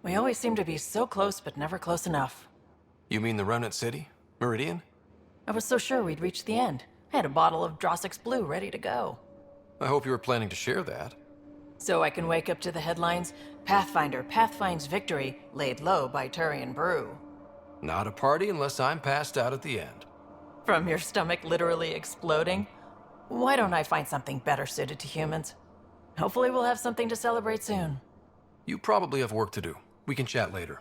We always seem to be so close, but never close enough. You mean the Remnant City? Meridian? I was so sure we'd reach the end. I had a bottle of Drossix Blue ready to go. I hope you were planning to share that. So I can wake up to the headlines, Pathfinder pathfinds victory, laid low by Turian Brew. Not a party unless I'm passed out at the end. From your stomach literally exploding? Why don't I find something better suited to humans? Hopefully we'll have something to celebrate soon. You probably have work to do. We can chat later.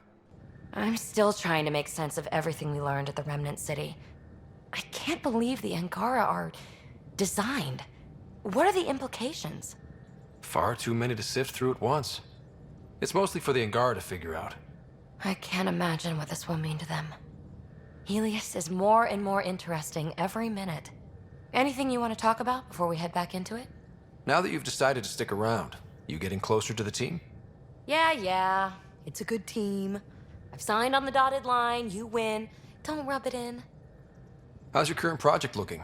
I'm still trying to make sense of everything we learned at the Remnant City. I can't believe the Angara are designed. What are the implications? Far too many to sift through at once. It's mostly for the Angara to figure out. I can't imagine what this will mean to them. Helios is more and more interesting every minute. Anything you want to talk about before we head back into it? Now that you've decided to stick around, you getting closer to the team? Yeah. It's a good team. I've signed on the dotted line, you win. Don't rub it in. How's your current project looking?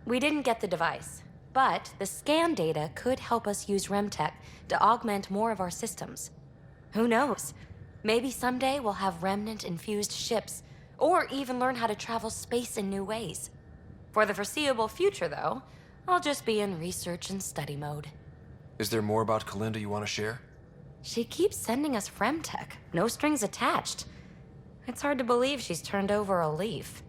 We didn't get the device, but the scan data could help us use Remtech to augment more of our systems. Who knows? Maybe someday we'll have Remnant-infused ships, or even learn how to travel space in new ways. For the foreseeable future, though, I'll just be in research and study mode. Is there more about Kalinda you want to share? She keeps sending us Remtech, no strings attached. It's hard to believe she's turned over a leaf.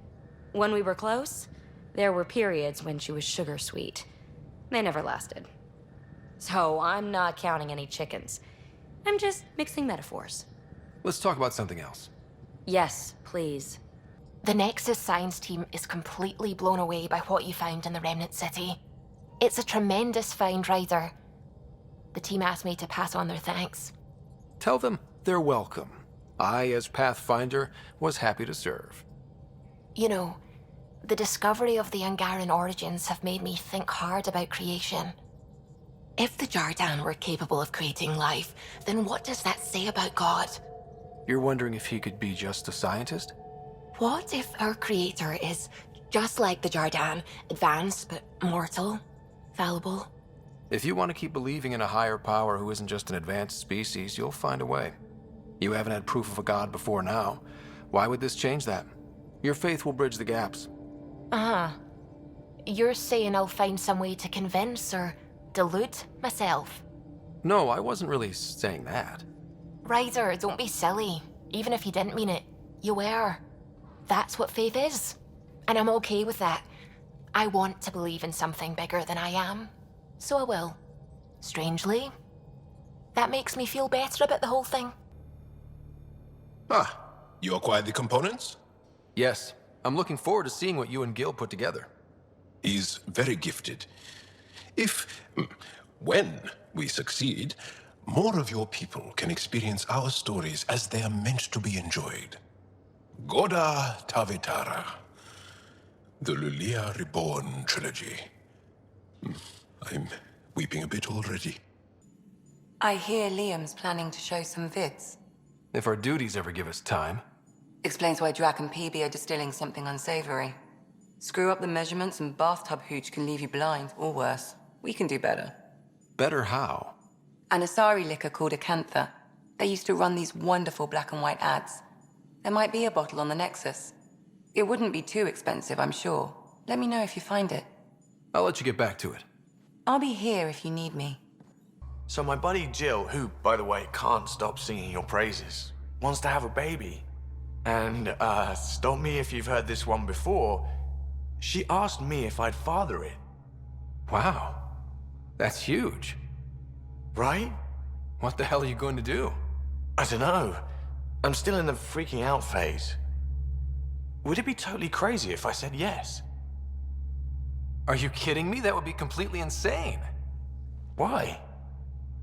When we were close, there were periods when she was sugar sweet. They never lasted. So I'm not counting any chickens. I'm just mixing metaphors. Let's talk about something else. Yes, please. The Nexus science team is completely blown away by what you found in the Remnant City. It's a tremendous find, Ryder. The team asked me to pass on their thanks. Tell them they're welcome. I, as Pathfinder, was happy to serve. You know, the discovery of the Angaran origins have made me think hard about creation. If the Jardan were capable of creating life, then what does that say about God? You're wondering if he could be just a scientist? What if our creator is just like the Jardan, advanced but mortal, fallible? If you want to keep believing in a higher power who isn't just an advanced species, you'll find a way. You haven't had proof of a god before now. Why would this change that? Your faith will bridge the gaps. You're saying I'll find some way to convince or delude myself? No, I wasn't really saying that. Ryder, don't be silly. Even if you didn't mean it, you were. That's what faith is. And I'm okay with that. I want to believe in something bigger than I am. So I will. Strangely, that makes me feel better about the whole thing. Ah, you acquired the components? Yes, I'm looking forward to seeing what you and Gil put together. He's very gifted. When we succeed, more of your people can experience our stories as they are meant to be enjoyed. Goda Tavetara, the Lulia Reborn trilogy. I'm weeping a bit already. I hear Liam's planning to show some vids. If our duties ever give us time. Explains why Drac and PB are distilling something unsavory. Screw up the measurements and bathtub hooch can leave you blind, or worse. We can do better. Better how? An Asari liquor called Acantha. They used to run these wonderful black and white ads. There might be a bottle on the Nexus. It wouldn't be too expensive, I'm sure. Let me know if you find it. I'll let you get back to it. I'll be here if you need me. So my buddy Jill, who, by the way, can't stop singing your praises, wants to have a baby. And, stop me if you've heard this one before, she asked me if I'd father it. Wow. That's huge. Right? What the hell are you going to do? I don't know. I'm still in the freaking out phase. Would it be totally crazy if I said yes? Are you kidding me? That would be completely insane. Why?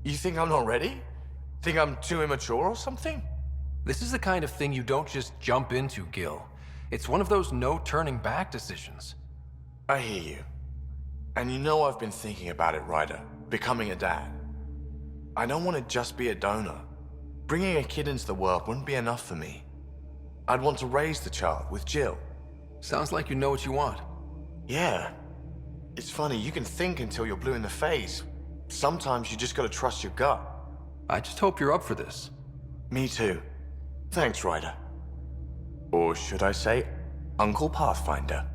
You think I'm not ready? Think I'm too immature or something? This is the kind of thing you don't just jump into, Gil. It's one of those no turning back decisions. I hear you. And you know I've been thinking about it, Ryder. Becoming a dad. I don't want to just be a donor. Bringing a kid into the world wouldn't be enough for me. I'd want to raise the child with Jill. Sounds like you know what you want. Yeah. It's funny, you can think until you're blue in the face. Sometimes you just gotta trust your gut. I just hope you're up for this. Me too. Thanks, Ryder. Or should I say, Uncle Pathfinder.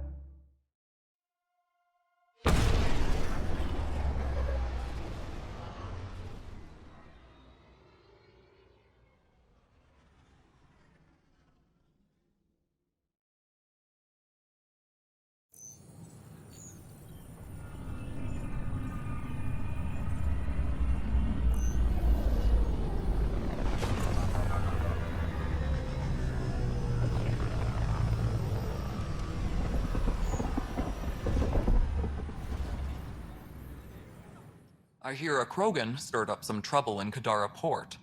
I hear a Krogan stirred up some trouble in Kadara Port.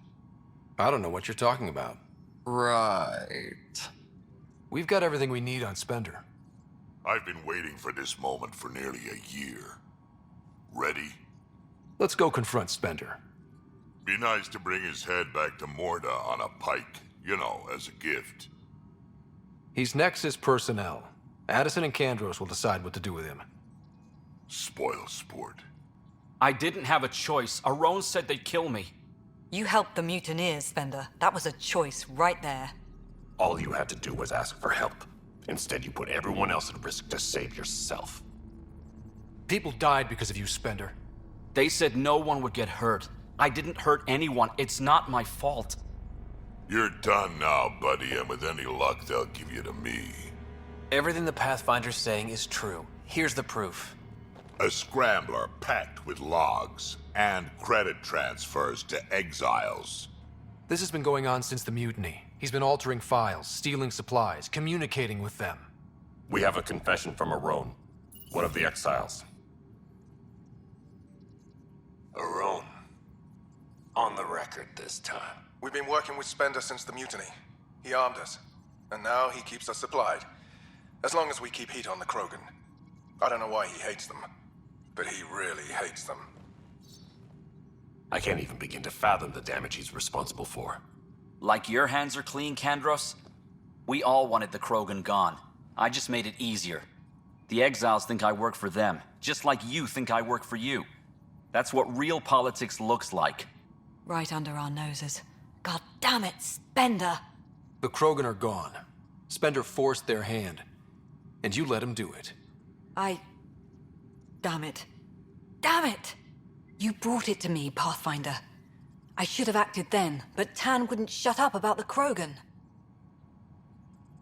I don't know what you're talking about. Right. We've got everything we need on Spender. I've been waiting for this moment for nearly a year. Ready? Let's go confront Spender. Be nice to bring his head back to Morda on a pike, you know, as a gift. He's Nexus personnel. Addison and Kandros will decide what to do with him. Spoil sport. I didn't have a choice. Aron said they'd kill me. You helped the mutineers, Spender. That was a choice right there. All you had to do was ask for help. Instead, you put everyone else at risk to save yourself. People died because of you, Spender. They said no one would get hurt. I didn't hurt anyone. It's not my fault. You're done now, buddy, and with any luck, they'll give you to me. Everything the Pathfinder's saying is true. Here's the proof. A scrambler packed with logs and credit transfers to exiles. This has been going on since the mutiny. He's been altering files, stealing supplies, communicating with them. We have a confession from Aron, one of the exiles. Aron. On the record this time. We've been working with Spender since the mutiny. He armed us, and now he keeps us supplied. As long as we keep heat on the Krogan. I don't know why he hates them, but he really hates them. I can't even begin to fathom the damage he's responsible for. Like your hands are clean, Kandros? We all wanted the Krogan gone. I just made it easier. The exiles think I work for them, just like you think I work for you. That's what real politics looks like. Right under our noses. God damn it, Spender! The Krogan are gone. Spender forced their hand, and you let him do it. Damn it. Damn it! You brought it to me, Pathfinder. I should have acted then, but Tan wouldn't shut up about the Krogan.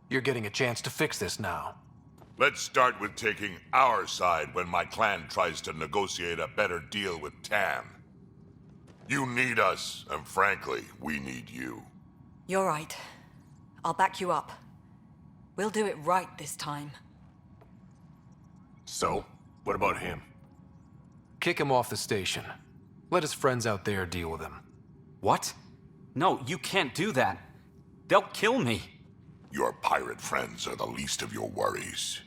You're getting a chance to fix this now. Let's start with taking our side when my clan tries to negotiate a better deal with Tan. You need us, and frankly, we need you. You're right. I'll back you up. We'll do it right this time. So, what about him? Kick him off the station. Let his friends out there deal with him. What? No, you can't do that. They'll kill me. Your pirate friends are the least of your worries.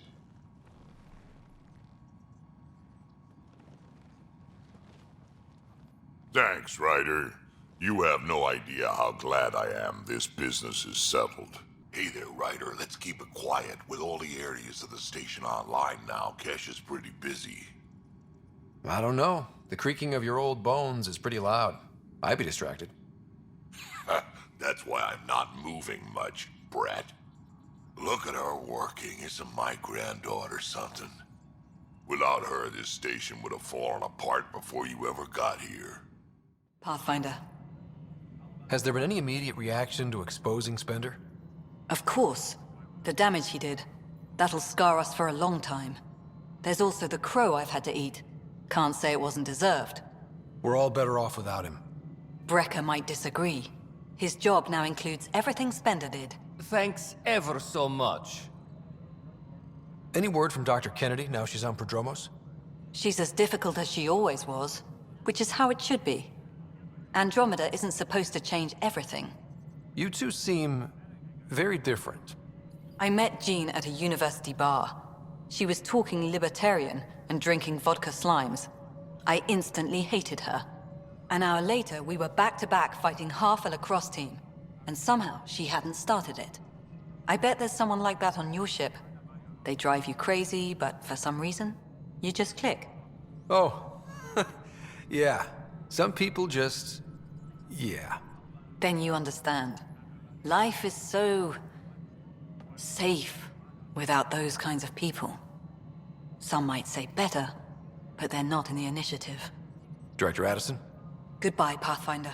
Thanks, Ryder. You have no idea how glad I am this business is settled. Hey there, Ryder. Let's keep it quiet. With all the areas of the station online now, Kesh is pretty busy. I don't know. The creaking of your old bones is pretty loud. I'd be distracted. That's why I'm not moving much, Brett. Look at her working. Isn't my granddaughter something? Without her, this station would have fallen apart before you ever got here. Pathfinder. Has there been any immediate reaction to exposing Spender? Of course. The damage he did. That'll scar us for a long time. There's also the crow I've had to eat. Can't say it wasn't deserved. We're all better off without him. Brecker might disagree. His job now includes everything Spender did. Thanks ever so much. Any word from Dr. Kennedy now she's on Prodromos? She's as difficult as she always was, which is how it should be. Andromeda isn't supposed to change everything. You two seem very different. I met Jean at a university bar. She was talking libertarian and drinking vodka slimes. I instantly hated her. An hour later, we were back-to-back fighting half a lacrosse team, and somehow she hadn't started it. I bet there's someone like that on your ship. They drive you crazy, but for some reason, you just click. Oh, yeah. Some people just... yeah. then you understand. Life is so safe without those kinds of people. Some might say better, but they're not in the initiative. Director Addison? Goodbye, Pathfinder.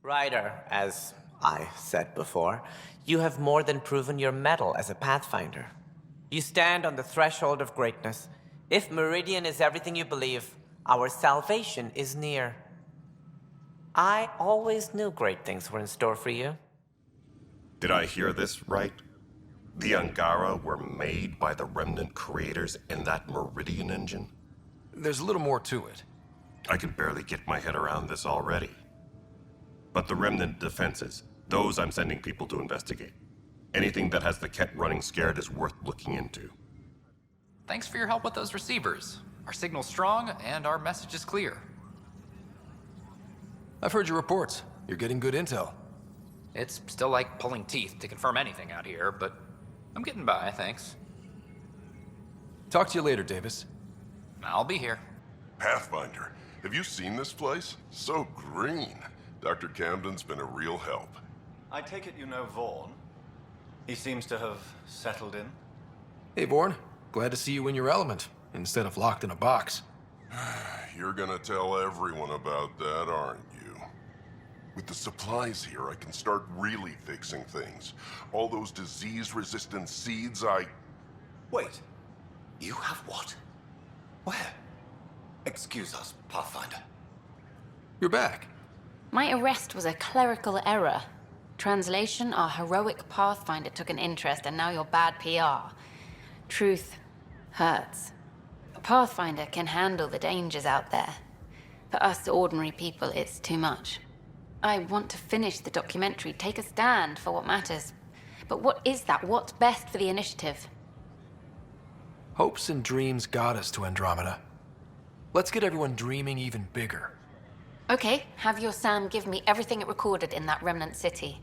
Ryder, as I said before, you have more than proven your mettle as a Pathfinder. You stand on the threshold of greatness. If Meridian is everything you believe, our salvation is near. I always knew great things were in store for you. Did I hear this right? The Angara were made by the Remnant creators in that Meridian engine? There's a little more to it. I can barely get my head around this already. But the Remnant defenses, those I'm sending people to investigate. Anything that has the Ket running scared is worth looking into. Thanks for your help with those receivers. Our signal's strong, and our message is clear. I've heard your reports. You're getting good intel. It's still like pulling teeth to confirm anything out here, but I'm getting by, thanks. Talk to you later, Davis. I'll be here. Pathfinder, have you seen this place? So green. Dr. Camden's been a real help. I take it you know Vaughn. He seems to have settled in. Hey, Vorn. Glad to see you in your element, instead of locked in a box. You're gonna tell everyone about that, aren't you? With the supplies here, I can start really fixing things. All those disease-resistant seeds Wait. You have what? Where? Excuse us, Pathfinder. You're back. My arrest was a clerical error. Translation, our heroic Pathfinder took an interest, and now you're bad PR. Truth hurts. A Pathfinder can handle the dangers out there. For us ordinary people, it's too much. I want to finish the documentary, take a stand for what matters. But what is that? What's best for the initiative? Hopes and dreams got us to Andromeda. Let's get everyone dreaming even bigger. Okay, have your Sam give me everything it recorded in that remnant city.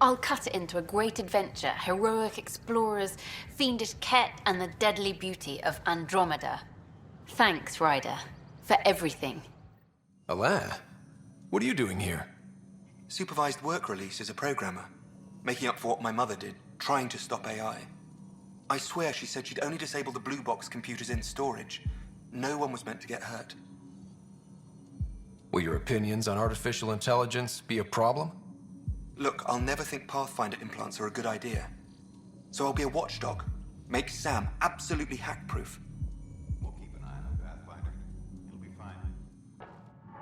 I'll cut it into a great adventure, heroic explorers, fiendish Ket, and the deadly beauty of Andromeda. Thanks, Ryder, for everything. Alain, what are you doing here? Supervised work release as a programmer, making up for what my mother did, trying to stop AI. I swear she said she'd only disable the blue box computers in storage. No one was meant to get hurt. Will your opinions on artificial intelligence be a problem? Look, I'll never think Pathfinder implants are a good idea. So I'll be a watchdog. Make Sam absolutely hack-proof. We'll keep an eye on Pathfinder. It'll be fine.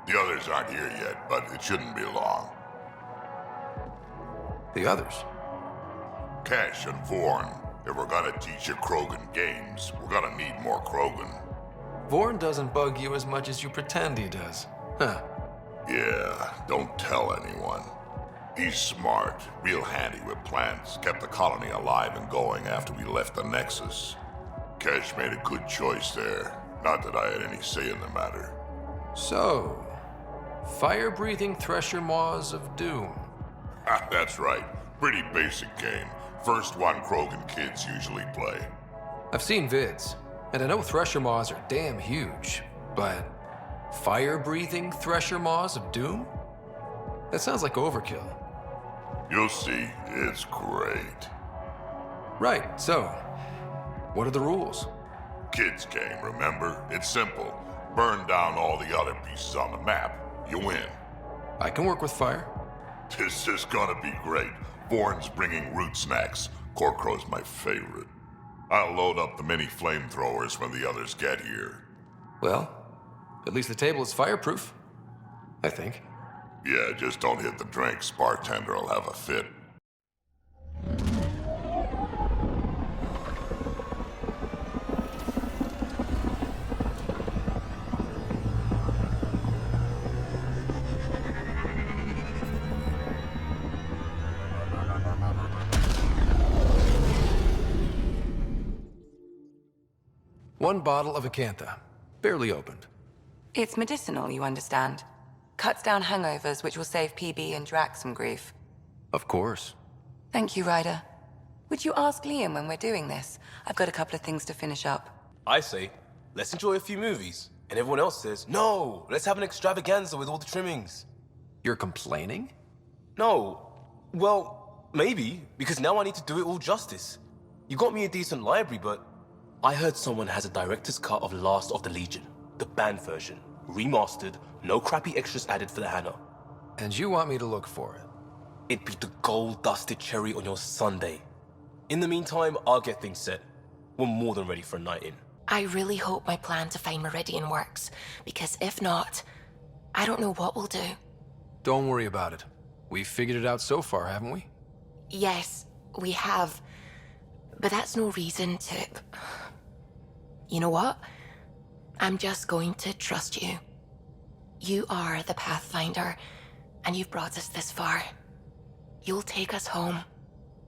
The others aren't here yet, but it shouldn't be long. The others? Cash and Vorn. If we're gonna teach you Krogan games, we're gonna need more Krogan. Vorn doesn't bug you as much as you pretend he does. Huh. Yeah, don't tell anyone. He's smart, real handy with plans, kept the colony alive and going after we left the Nexus. Cash made a good choice there. Not that I had any say in the matter. So, fire-breathing thresher maws of doom. That's right. Pretty basic game. First one Krogan kids usually play. I've seen vids, and I know thresher maws are damn huge, but fire-breathing thresher maws of doom? That sounds like overkill. You'll see, it's great. Right, so, what are the rules? Kids game, remember? It's simple. Burn down all the other pieces on the map. You win. I can work with fire. This is gonna be great. Vorn's bringing root snacks. Corcrow's my favorite. I'll load up the mini flamethrowers when the others get here. Well, at least the table is fireproof. I think. Yeah, just don't hit the drinks. Bartender will have a fit. One bottle of Acantha, barely opened. It's medicinal, you understand. Cuts down hangovers, which will save PB and Drax some grief. Of course. Thank you, Ryder. Would you ask Liam when we're doing this? I've got a couple of things to finish up. I say, let's enjoy a few movies. And everyone else says, no, let's have an extravaganza with all the trimmings. You're complaining? No. Well, maybe, because now I need to do it all justice. You got me a decent library, but I heard someone has a director's cut of Last of the Legion, the banned version, remastered, no crappy extras added for the Hannah. And you want me to look for it? It'd be the gold-dusted cherry on your sundae. In the meantime, I'll get things set. We're more than ready for a night in. I really hope my plan to find Meridian works, because if not, I don't know what we'll do. Don't worry about it. We've figured it out so far, haven't we? Yes, we have. But that's no reason to... You know what? I'm just going to trust you. You are the Pathfinder, and you've brought us this far. You'll take us home.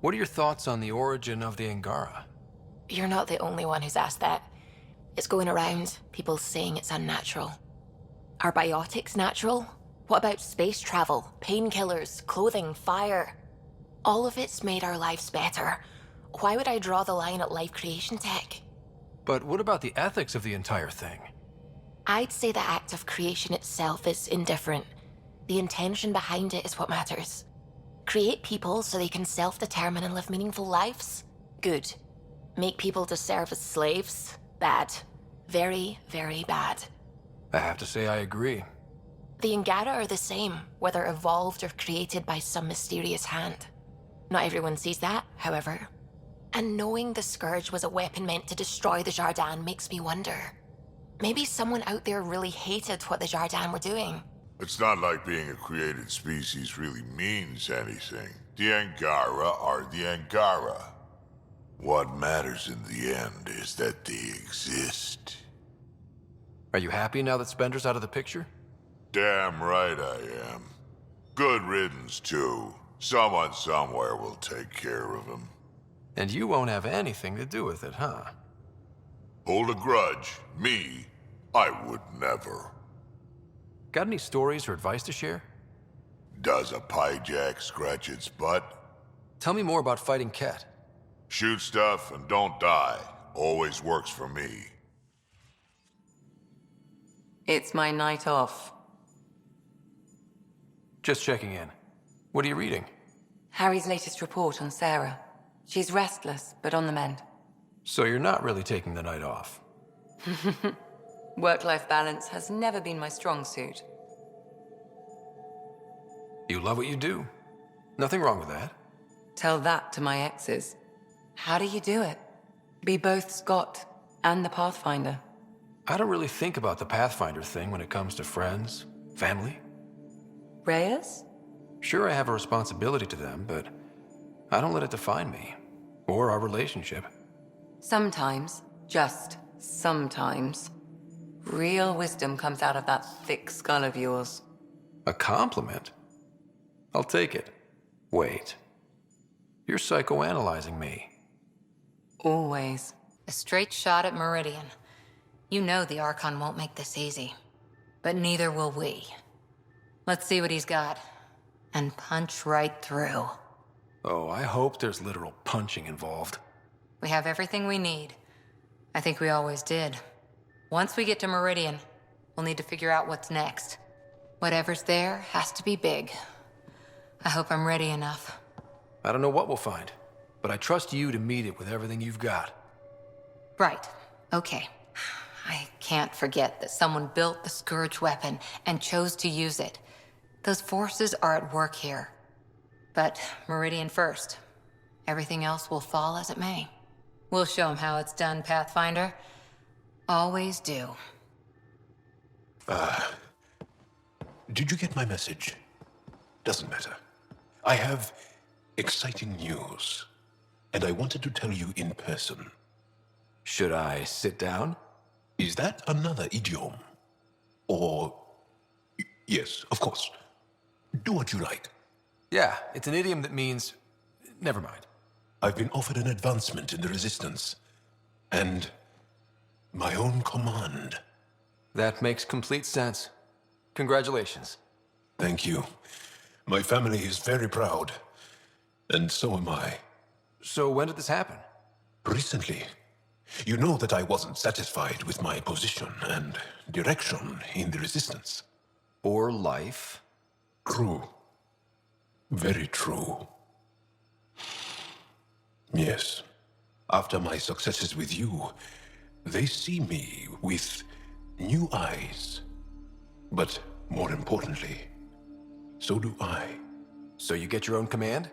What are your thoughts on the origin of the Angara? You're not the only one who's asked that. It's going around, people saying it's unnatural. Are biotics natural? What about space travel, painkillers, clothing, fire? All of it's made our lives better. Why would I draw the line at life creation tech? But what about the ethics of the entire thing? I'd say the act of creation itself is indifferent. The intention behind it is what matters. Create people so they can self-determine and live meaningful lives? Good. Make people to serve as slaves? Bad. Very, very bad. I have to say I agree. The Angara are the same, whether evolved or created by some mysterious hand. Not everyone sees that, however. And knowing the Scourge was a weapon meant to destroy the Jardin makes me wonder. Maybe someone out there really hated what the Jardin were doing. It's not like being a created species really means anything. The Angara are the Angara. What matters in the end is that they exist. Are you happy now that Spender's out of the picture? Damn right I am. Good riddance, too. Someone somewhere will take care of him. And you won't have anything to do with it, huh? Hold a grudge. Me? I would never. Got any stories or advice to share? Does a pyjak scratch its butt? Tell me more about fighting Ket. Shoot stuff and don't die. Always works for me. It's my night off. Just checking in. What are you reading? Harry's latest report on Sarah. She's restless, but on the mend. So you're not really taking the night off? Work-life balance has never been my strong suit. You love what you do. Nothing wrong with that. Tell that to my exes. How do you do it? Be both Scott and the Pathfinder. I don't really think about the Pathfinder thing when it comes to friends, family. Reyes? Sure, I have a responsibility to them, but I don't let it define me, or our relationship. Sometimes, just sometimes, real wisdom comes out of that thick skull of yours. A compliment? I'll take it. Wait. You're psychoanalyzing me. Always. A straight shot at Meridian. You know the Archon won't make this easy. But neither will we. Let's see what he's got. And punch right through. Oh, I hope there's literal punching involved. We have everything we need. I think we always did. Once we get to Meridian, we'll need to figure out what's next. Whatever's there has to be big. I hope I'm ready enough. I don't know what we'll find, but I trust you to meet it with everything you've got. Right. Okay. I can't forget that someone built the Scourge weapon and chose to use it. Those forces are at work here. But Meridian first. Everything else will fall as it may. We'll show 'em how it's done, Pathfinder. Always do. Did you get my message? Doesn't matter. I have exciting news, and I wanted to tell you in person. Should I sit down? Is that another idiom? Or... Yes, of course. Do what you like. Yeah, it's an idiom that means... Never mind. I've been offered an advancement in the Resistance, and my own command. That makes complete sense. Congratulations. Thank you. My family is very proud, and so am I. So when did this happen? Recently. You know that I wasn't satisfied with my position and direction in the Resistance. Or life. True. Very true. Yes. After my successes with you, they see me with new eyes. But more importantly, so do I. So you get your own command?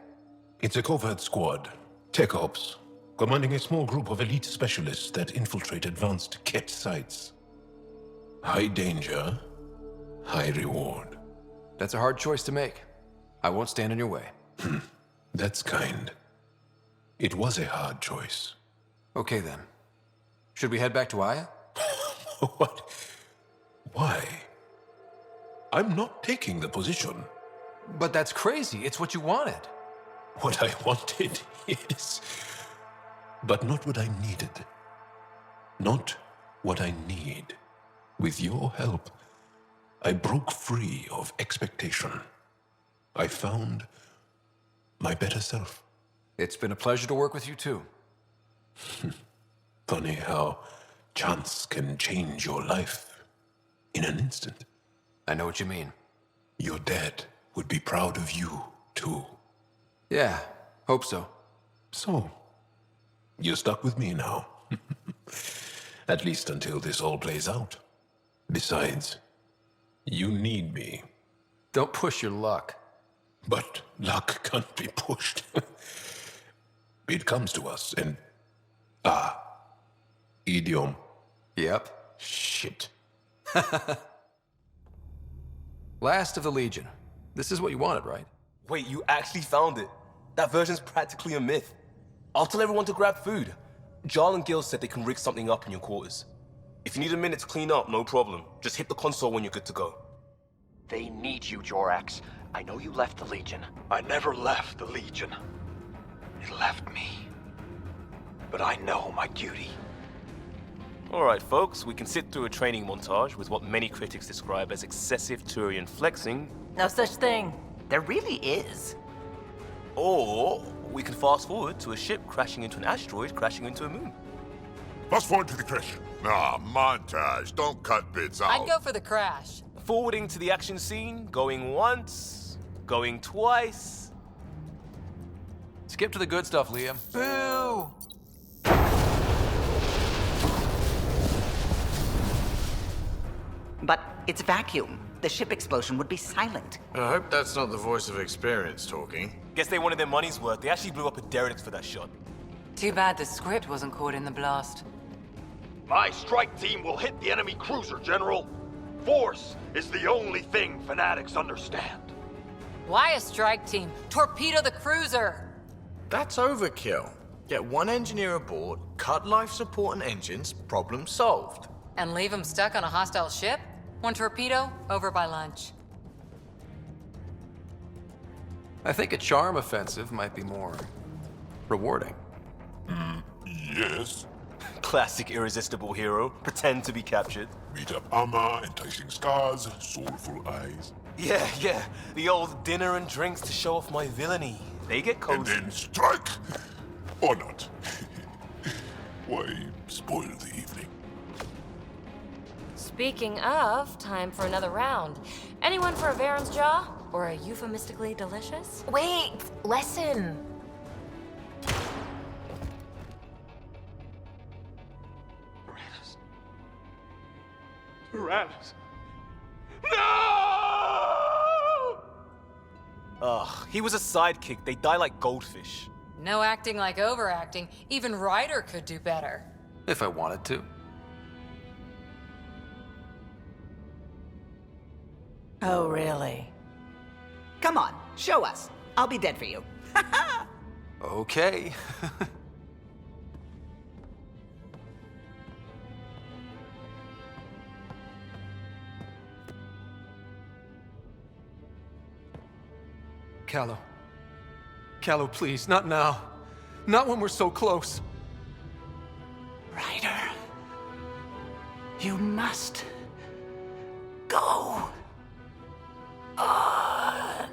It's a covert squad, Tech Ops, commanding a small group of elite specialists that infiltrate advanced Ket sites. High danger, high reward. That's a hard choice to make. I won't stand in your way. That's kind. It was a hard choice. Okay then. Should we head back to Aya? What? Why? I'm not taking the position. But that's crazy. It's what you wanted. What I wanted is... but not what I needed. Not what I need. With your help, I broke free of expectation. I found my better self. It's been a pleasure to work with you too. Funny how chance can change your life in an instant. I know what you mean. Your dad would be proud of you, too. Yeah, hope so. So, you're stuck with me now. At least until this all plays out. Besides, you need me. Don't push your luck. But luck can't be pushed. It comes to us and... idiom. Yep. Shit. Last of the Legion. This is what you wanted, right? Wait, you actually found it? That version's practically a myth. I'll tell everyone to grab food. Jarl and Gil said they can rig something up in your quarters. If you need a minute to clean up, no problem. Just hit the console when you're good to go. They need you, Jorax. I know you left the Legion. I never left the Legion. It left me. But I know my duty. Alright, folks, we can sit through a training montage with what many critics describe as excessive Turian flexing. No such thing. There really is. Or we can fast forward to a ship crashing into an asteroid crashing into a moon. Fast forward to the crash. Nah, montage. Don't cut bits out. I'd go for the crash. Forwarding to the action scene, going once, going twice. Skip to the good stuff, Liam. Boo! But it's vacuum. The ship explosion would be silent. I hope that's not the voice of experience talking. Guess they wanted their money's worth. They actually blew up a derelict for that shot. Too bad the script wasn't caught in the blast. My strike team will hit the enemy cruiser, General. Force is the only thing fanatics understand. Why a strike team? Torpedo the cruiser! That's overkill. Get one engineer aboard, cut life support and engines, problem solved. And leave them stuck on a hostile ship? One torpedo, over by lunch. I think a charm offensive might be more rewarding. Yes. Classic irresistible hero. Pretend to be captured. Beat up armor, enticing scars, soulful eyes. Yeah. The old dinner and drinks to show off my villainy. They get cozy. And then strike! Or not. Why spoil the evening? Speaking of, time for another round. Anyone for a Varen's Jaw? Or a euphemistically delicious? Wait, listen. Tyrannus. Ugh, he was a sidekick. They die like goldfish. No acting like overacting. Even Ryder could do better. If I wanted to. Oh, really? Come on, show us. I'll be dead for you. Okay. Callow. Callow, please, not now. Not when we're so close. Ryder, you must go on.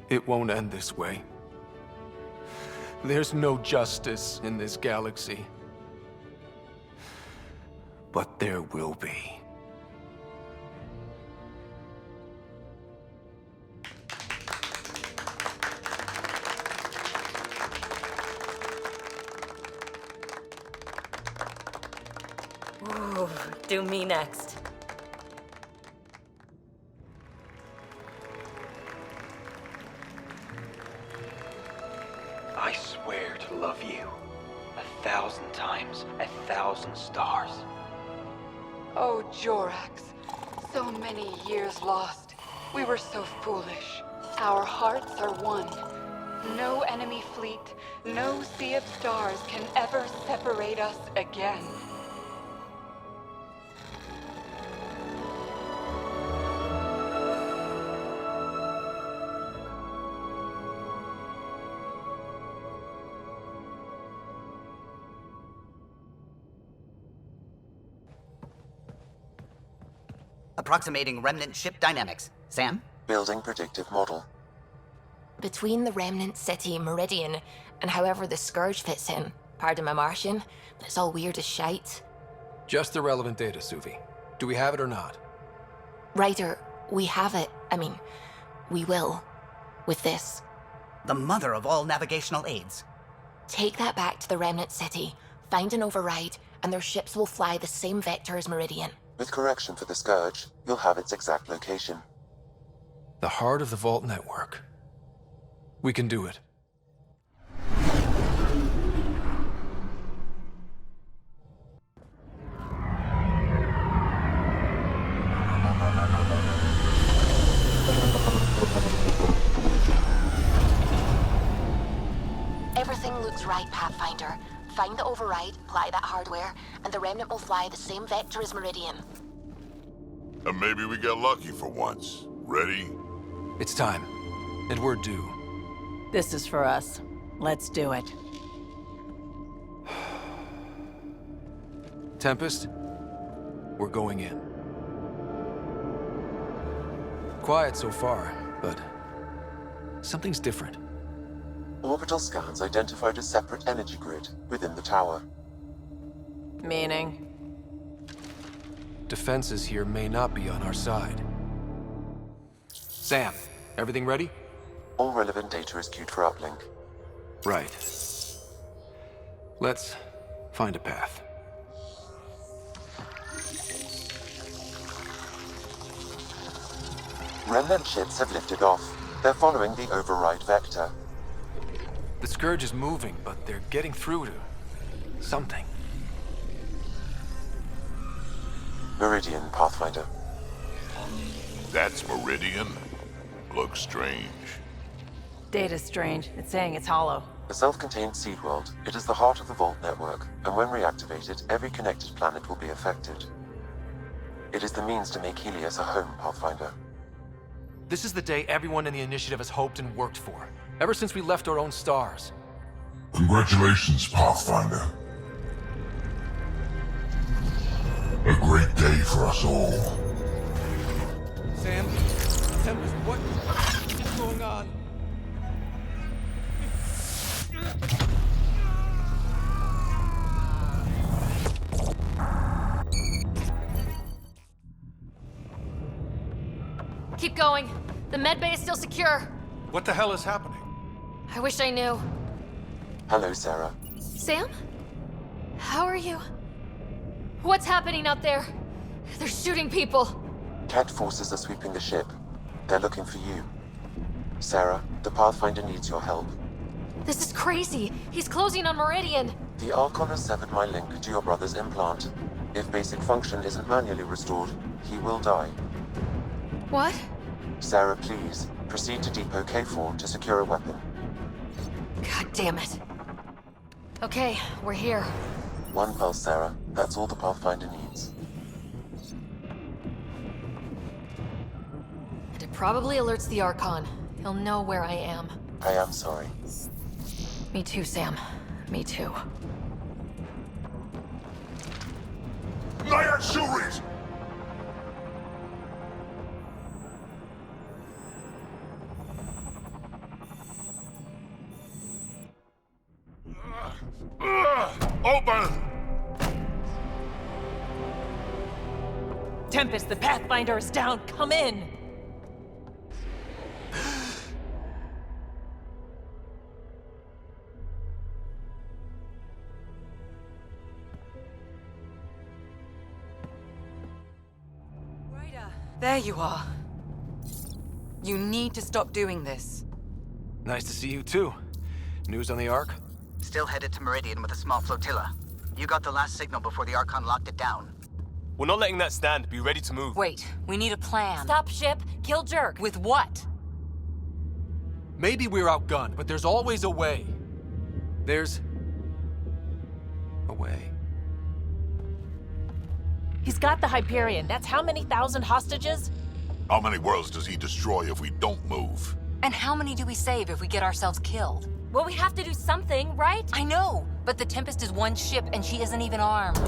It won't end this way. There's no justice in this galaxy. But there will be. Ooh, do me next. I swear to love you 1,000 times, 1,000 stars. Oh, Jorax. So many years lost. We were so foolish. Our hearts are one. No enemy fleet, no sea of stars can ever separate us again. Approximating remnant ship dynamics. Sam? Building predictive model. Between the remnant city, Meridian, and however the Scourge fits in, pardon my Martian, but it's all weird as shite. Just the relevant data, Suvi. Do we have it or not? Ryder, we have it. I mean, we will. With this. The mother of all navigational aids. Take that back to the remnant city, find an override, and their ships will fly the same vector as Meridian. With correction for the Scourge, you'll have its exact location. The heart of the Vault network. We can do it. Everything looks right, Pathfinder. Find the override, apply that hardware, and the remnant will fly the same vector as Meridian. And maybe we get lucky for once. Ready? It's time. And we're due. This is for us. Let's do it. Tempest, we're going in. Quiet so far, but something's different. Orbital scans identified a separate energy grid within the tower. Meaning? Defenses here may not be on our side. Sam, everything ready? All relevant data is queued for uplink. Right. Let's find a path. Remnant ships have lifted off. They're following the override vector. The Scourge is moving, but they're getting through to something. Meridian, Pathfinder. That's Meridian? Looks strange. Data's strange. It's saying it's hollow. A self-contained seed world, it is the heart of the Vault network, and when reactivated, every connected planet will be affected. It is the means to make Helios a home, Pathfinder. This is the day everyone in the Initiative has hoped and worked for, ever since we left our own stars. Congratulations, Pathfinder. A great day for us all. Sam? Tempest, what is going on? Keep going. The medbay is still secure. What the hell is happening? I wish I knew. Hello, Sarah. Sam? How are you? What's happening out there? They're shooting people. Cat forces are sweeping the ship. They're looking for you. Sarah, the Pathfinder needs your help. This is crazy. He's closing on Meridian. The Archon has severed my link to your brother's implant. If basic function isn't manually restored, he will die. What? Sarah, please, proceed to Depot K4 to secure a weapon. God damn it. Okay, we're here. One pulse, Sarah. That's all the Pathfinder needs. And it probably alerts the Archon. He'll know where I am. I am sorry. Me too, Sam. Me too. Naya Shuris! happen? Tempest, the Pathfinder is down. Come in. There you are. You need to stop doing this. Nice to see you too. News on the Ark? Still headed to Meridian with a small flotilla. You got the last signal before the Archon locked it down. We're not letting that stand. Be ready to move. Wait, we need a plan. Stop ship, kill Jerk. With what? Maybe we're outgunned, but there's always a way. There's a way. He's got the Hyperion. That's how many thousand hostages? How many worlds does he destroy if we don't move? And how many do we save if we get ourselves killed? Well, we have to do something, right? I know, but the Tempest is one ship and she isn't even armed.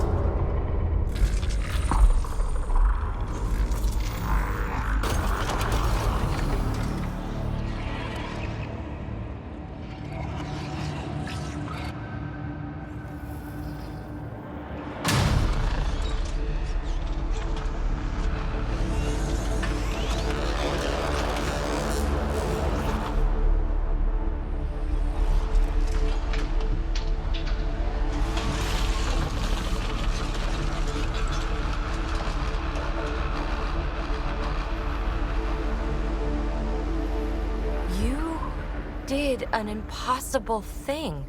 Did an impossible thing.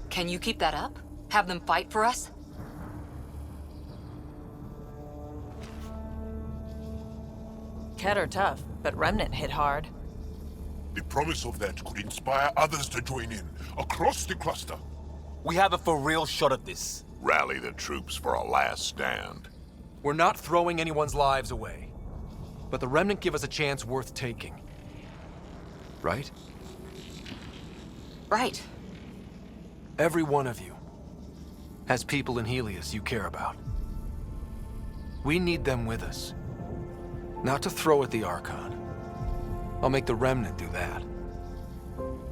Can you keep that up? Have them fight for us? Ket are tough, but Remnant hit hard. The promise of that could inspire others to join in, across the cluster. We have a for real shot at this. Rally the troops for a last stand. We're not throwing anyone's lives away. But the Remnant give us a chance worth taking. Right? Right. Every one of you has people in Helios you care about. We need them with us. Not to throw at the Archon. I'll make the Remnant do that.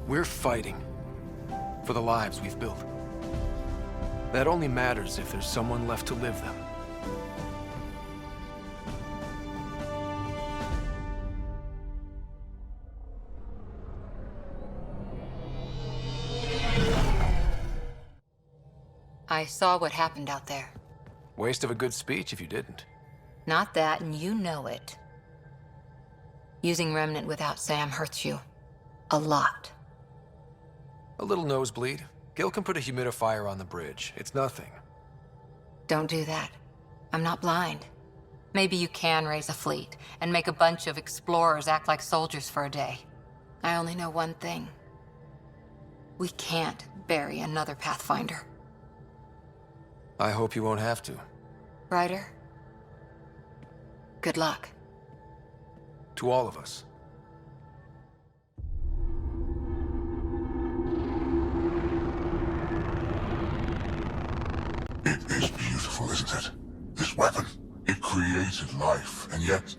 We're fighting for the lives we've built. That only matters if there's someone left to live them. I saw what happened out there. Waste of a good speech if you didn't. Not that, and you know it. Using Remnant without Sam hurts you. A lot. A little nosebleed. Gil can put a humidifier on the bridge. It's nothing. Don't do that. I'm not blind. Maybe you can raise a fleet and make a bunch of explorers act like soldiers for a day. I only know one thing. We can't bury another Pathfinder. I hope you won't have to. Ryder, good luck. To all of us. It is beautiful, isn't it? This weapon. It created life, and yet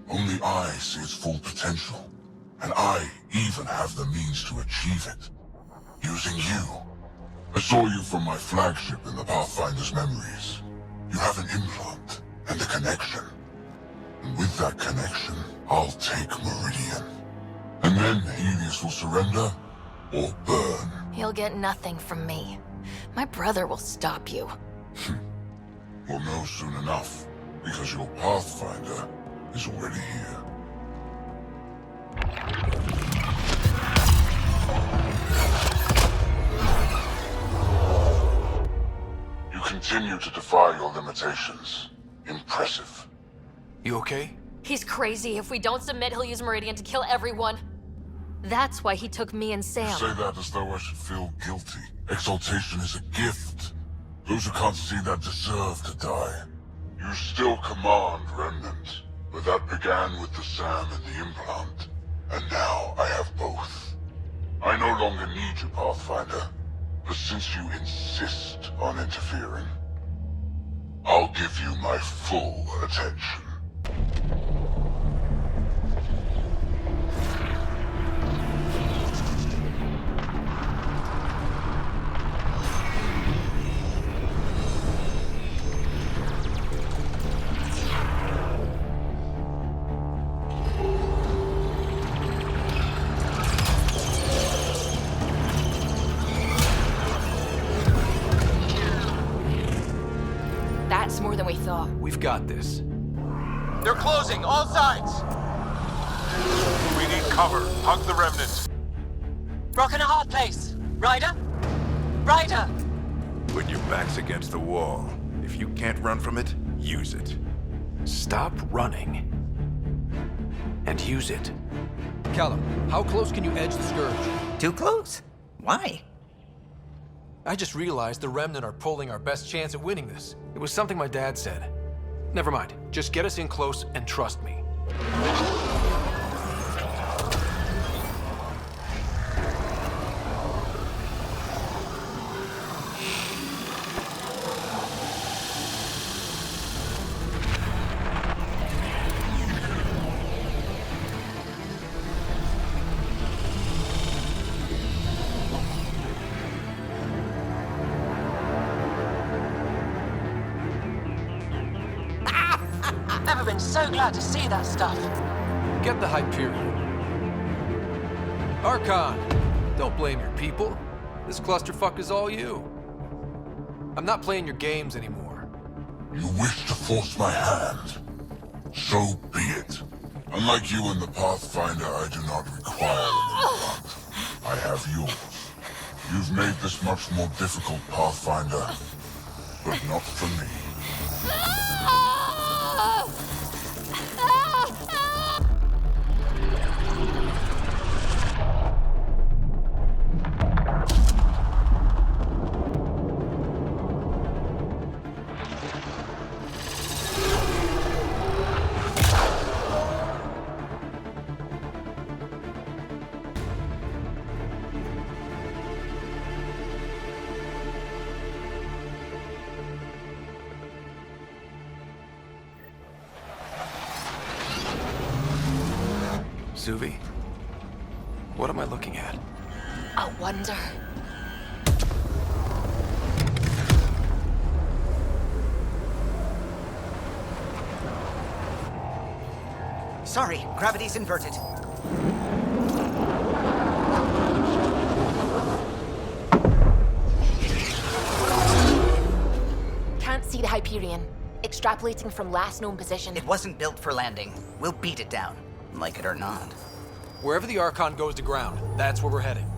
only I see its full potential. And I even have the means to achieve it. Using you. I saw you from my flagship in the Pathfinder's memories. You have an implant and a connection. And with that connection, I'll take Meridian. And then Helios will surrender or burn. You'll get nothing from me. My brother will stop you. We'll know soon enough, because your Pathfinder is already here. You continue to defy your limitations. Impressive. You okay? He's crazy. If we don't submit, he'll use Meridian to kill everyone. That's why he took me and Sam. You say that as though I should feel guilty. Exaltation is a gift. Those who can't see that deserve to die. You still command Remnant, but that began with the Sam and the implant. And now I have both. I no longer need you, Pathfinder. But since you insist on interfering, I'll give you my full attention. than we thought. We've got this. They're closing, all sides! We need cover. Hug the remnant. Rock in a hard place. Ryder? Ryder! When your back's against the wall, if you can't run from it, use it. Stop running. And use it. Callum, how close can you edge the Scourge? Too close? Why? I just realized the Remnant are pulling our best chance at winning this. It was something my dad said. Never mind. Just get us in close and trust me. Never been so glad to see that stuff. Get the Hyperion. Archon, don't blame your people. This clusterfuck is all you. I'm not playing your games anymore. You wish to force my hand. So be it. Unlike you and the Pathfinder, I do not require any blood. I have yours. You've made this much more difficult, Pathfinder, but not for me. Suvi, what am I looking at? A wonder. Sorry, gravity's inverted. Can't see the Hyperion. Extrapolating from last known position. It wasn't built for landing. We'll beat it down, like it or not. Wherever the Archon goes to ground, that's where we're heading.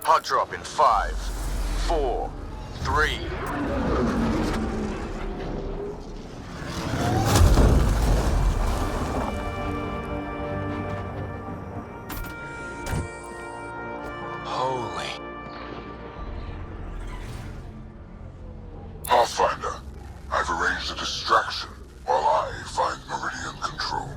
Hot drop in 5, 4, 3. Holy. Pathfinder, I've arranged a distraction while I find Meridian control.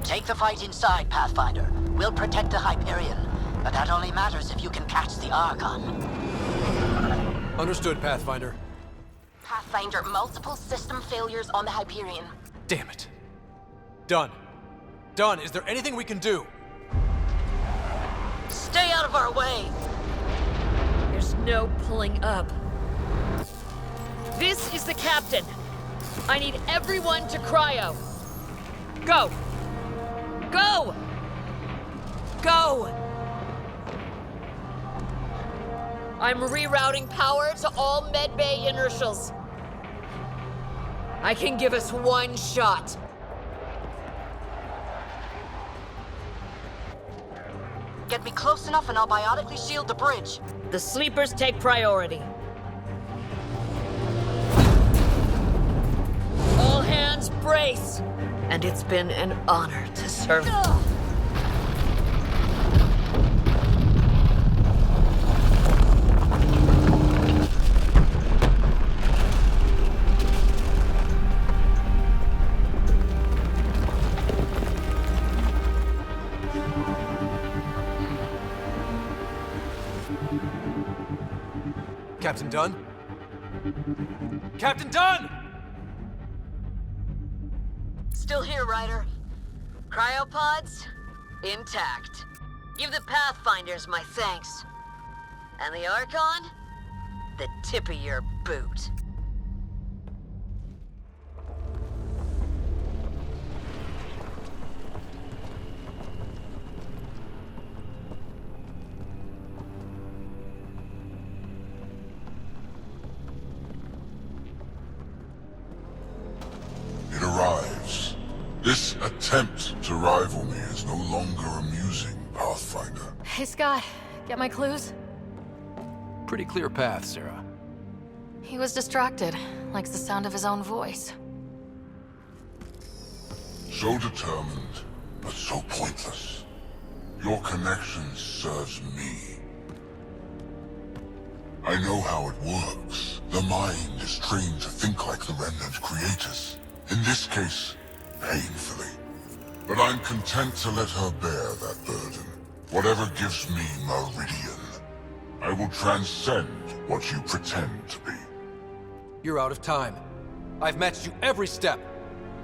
Take the fight inside, Pathfinder. We'll protect the Hyperion. But that only matters if you can catch the Archon. Understood, Pathfinder. Pathfinder, multiple system failures on the Hyperion. Damn it. Done. Done. Is there anything we can do? Stay out of our way! There's no pulling up. This is the captain. I need everyone to cryo. Go! Go! Go! I'm rerouting power to all medbay inertials. I can give us one shot. Get me close enough and I'll biotically shield the bridge. The sleepers take priority. All hands race. And it's been an honor to serve. Captain Dunn? Captain Dunn! Still here, Ryder. Cryopods? Intact. Give the Pathfinders my thanks. And the Archon? The tip of your boot. It arrives. This attempt to rival me is no longer amusing, Pathfinder. Hey, Scott, get my clues? Pretty clear path, Sarah. He was distracted. Likes the sound of his own voice. So determined, but so pointless. Your connection serves me. I know how it works. The mind is trained to think like the Remnant creators. In this case, painfully. But I'm content to let her bear that burden. Whatever gives me Meridian, I will transcend what you pretend to be. You're out of time. I've matched you every step.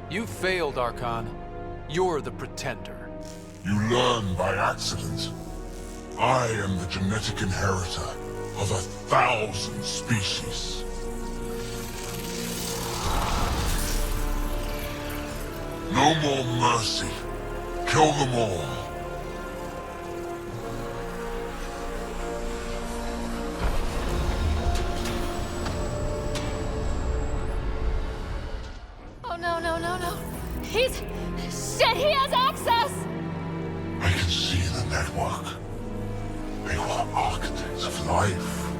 You failed, Archon. You're the pretender. You learn by accident. I am the genetic inheritor of 1,000 species. No more mercy. Kill them all. Oh, no, no, no, no. He's... Shit, he has access! I can see the network. They were architects of life.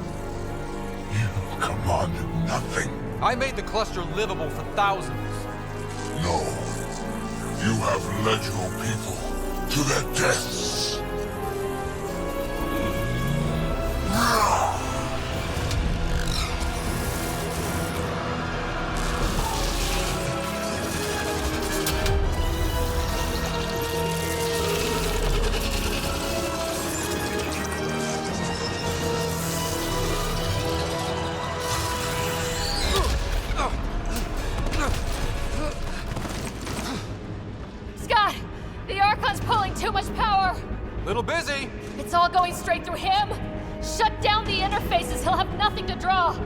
You commanded nothing. I made the cluster livable for thousands. No. You have led your people to their deaths. Scott! The Archon's pulling too much power! Little busy. It's all going straight through him! Shut down the interfaces, he'll have nothing to draw!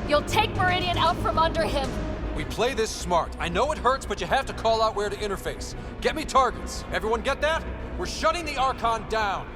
You'll take Meridian out from under him! We play this smart. I know it hurts, but you have to call out where to interface. Get me targets. Everyone get that? We're shutting the Archon down.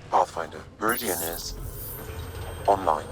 Pathfinder, Meridian is online.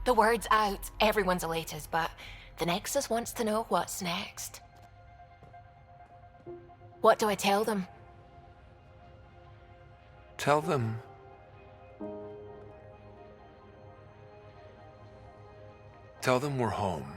The word's out, everyone's elated, but the Nexus wants to know what's next. What do I tell them? Tell them... Tell them we're home.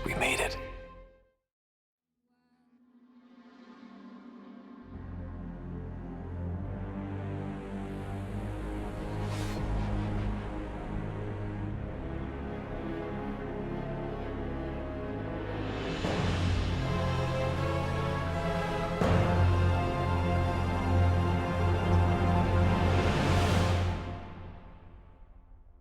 We made it.